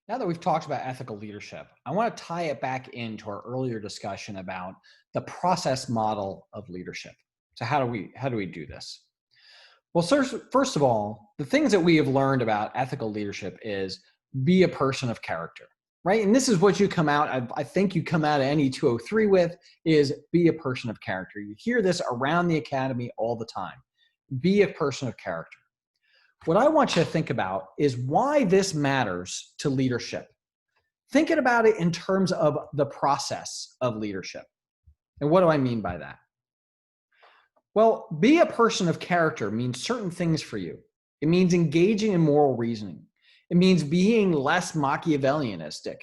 Now that we've talked about ethical leadership, I want to tie it back into our earlier discussion about the process model of leadership. So how do we do this? Well, first of all, the things that we have learned about ethical leadership is be a person of character, right? And this is what you come out, I think you come out of any 203 with is be a person of character. You hear this around the academy all the time. Be a person of character. What I want you to think about is why this matters to leadership. Thinking about it in terms of the process of leadership. And what do I mean by that? Well, be a person of character means certain things for you. It means engaging in moral reasoning. It means being less Machiavellianistic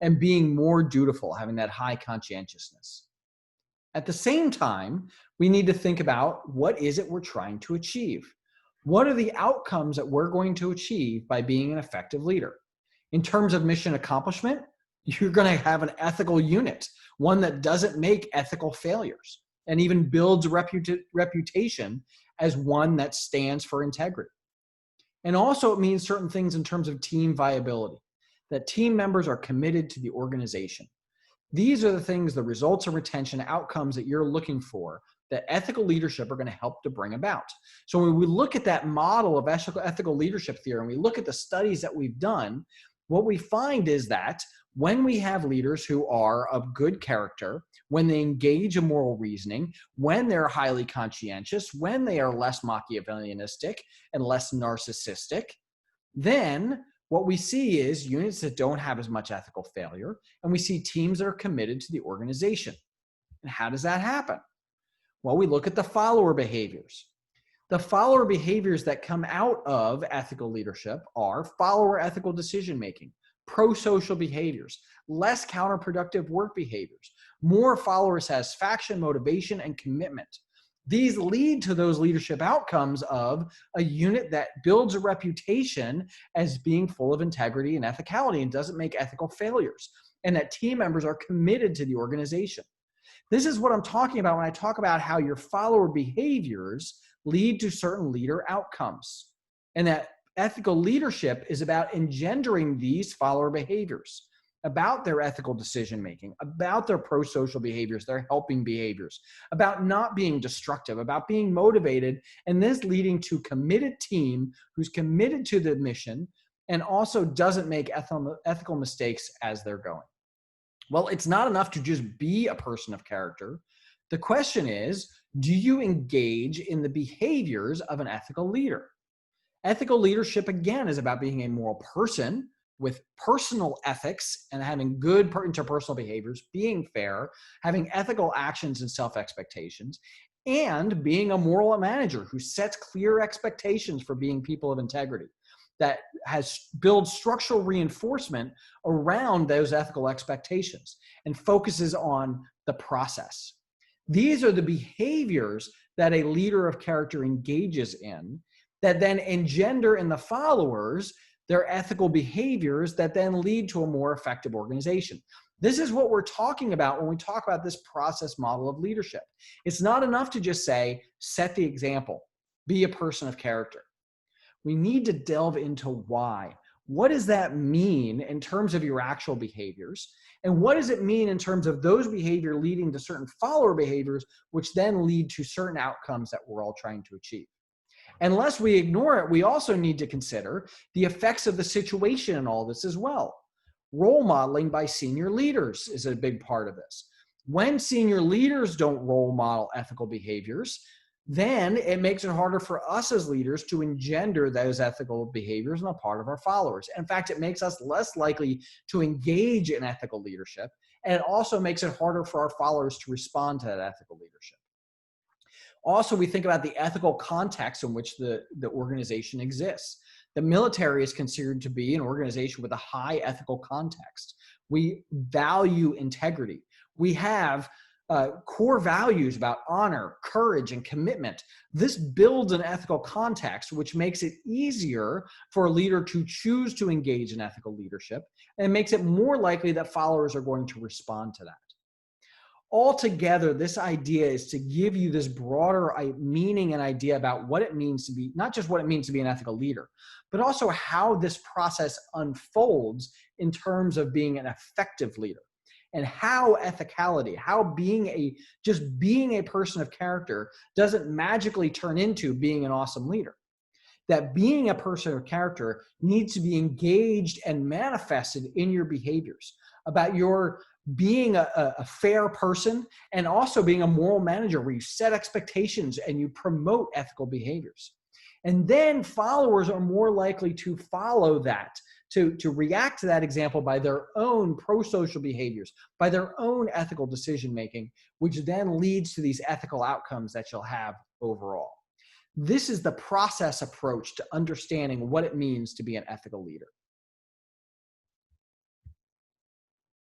and being more dutiful, having that high conscientiousness. At the same time, we need to think about what is it we're trying to achieve? What are the outcomes that we're going to achieve by being an effective leader? In terms of mission accomplishment, you're going to have an ethical unit, one that doesn't make ethical failures and even builds a reputation as one that stands for integrity. And also it means certain things in terms of team viability, that team members are committed to the organization. These are the things, the results of retention outcomes that you're looking for that ethical leadership are going to help to bring about. So when we look at that model of ethical leadership theory and we look at the studies that we've done, what we find is that when we have leaders who are of good character, when they engage in moral reasoning, when they're highly conscientious, when they are less Machiavellianistic and less narcissistic, then what we see is units that don't have as much ethical failure, and we see teams that are committed to the organization. And how does that happen? Well, we look at the follower behaviors. The follower behaviors that come out of ethical leadership are follower ethical decision making, pro-social behaviors, less counterproductive work behaviors, more follower satisfaction, motivation, and commitment. These lead to those leadership outcomes of a unit that builds a reputation as being full of integrity and ethicality and doesn't make ethical failures, and that team members are committed to the organization. This is what I'm talking about when I talk about how your follower behaviors lead to certain leader outcomes. And that ethical leadership is about engendering these follower behaviors, about their ethical decision making, about their pro-social behaviors, their helping behaviors, about not being destructive, about being motivated, and this leading to a committed team who's committed to the mission and also doesn't make ethical mistakes as they're going. Well, it's not enough to just be a person of character. The question is, do you engage in the behaviors of an ethical leader? Ethical leadership, again, is about being a moral person with personal ethics and having good interpersonal behaviors, being fair, having ethical actions and self-expectations, and being a moral manager who sets clear expectations for being people of integrity, that has built structural reinforcement around those ethical expectations and focuses on the process. These are the behaviors that a leader of character engages in that then engender in the followers their ethical behaviors that then lead to a more effective organization. This is what we're talking about when we talk about this process model of leadership. It's not enough to just say, set the example, be a person of character. We need to delve into why. What does that mean in terms of your actual behaviors? And what does it mean in terms of those behaviors leading to certain follower behaviors, which then lead to certain outcomes that we're all trying to achieve? Unless we ignore it, we also need to consider the effects of the situation in all this as well. Role modeling by senior leaders is a big part of this. When senior leaders don't role model ethical behaviors, then it makes it harder for us as leaders to engender those ethical behaviors on the part of our followers. In fact, it makes us less likely to engage in ethical leadership, and it also makes it harder for our followers to respond to that ethical leadership. Also, we think about the ethical context in which the organization exists. The military is considered to be an organization with a high ethical context. We value integrity. We have core values about honor, courage, and commitment. This builds an ethical context, which makes it easier for a leader to choose to engage in ethical leadership, and makes it more likely that followers are going to respond to that. Altogether, this idea is to give you this broader meaning and idea about what it means to be, not just what it means to be an ethical leader, but also how this process unfolds in terms of being an effective leader, and how ethicality, how just being a person of character doesn't magically turn into being an awesome leader. That being a person of character needs to be engaged and manifested in your behaviors, about your being a fair person, and also being a moral manager where you set expectations and you promote ethical behaviors. And then followers are more likely to follow that, to react to that example by their own pro-social behaviors, by their own ethical decision making, which then leads to these ethical outcomes that you'll have overall. This is the process approach to understanding what it means to be an ethical leader.